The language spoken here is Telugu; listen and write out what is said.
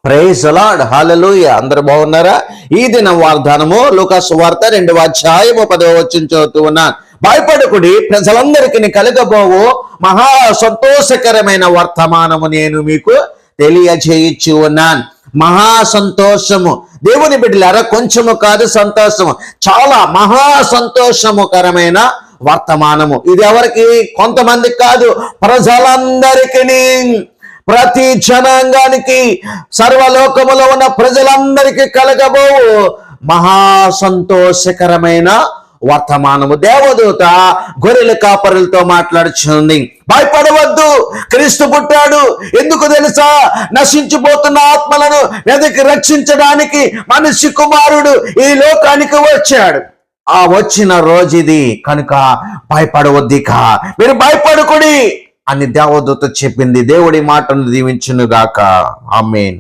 ప్రైజ్ ది లార్డ్, హల్లెలూయా. అందరు బాగున్నారా? ఈ దిన వాగ్దానము లూకా సువార్త 2వ అధ్యాయము 10వ వచనం చదువుతూ ఉన్నాను. భయపడకుడి, ప్రజలందరికీ కలగబోవు మహా సంతోషకరమైన వర్తమానము నేను మీకు తెలియజేయచ్చు ఉన్నాను. మహా సంతోషము. దేవుని బిడ్డలారా, కొంచెము కాదు సంతోషము, చాలా మహా సంతోషముకరమైన వర్తమానము. ఇది ఎవరికి? కొంతమందికి కాదు, ప్రజలందరికీ, ప్రతి జనాంగానికి, సర్వలోకములో ఉన్న ప్రజలందరికీ కలగబోవు మహా సంతోషకరమైన వర్తమానము. దేవదూత గొర్రెల కాపరులతో మాట్లాడుచుంది. భయపడవద్దు, క్రీస్తు పుట్టాడు. ఎందుకు తెలుసా? నశించిపోతున్న ఆత్మలను వెదకి రక్షించడానికి మనిషి కుమారుడు ఈ లోకానికి వచ్చాడు. ఆ వచ్చిన రోజు ఇది కనుక భయపడవద్దిక, మీరు భయపడకుడి అని దేవదూత చెప్పింది. దేవుడి మాటను దీవించునుగాక. ఆమేన్.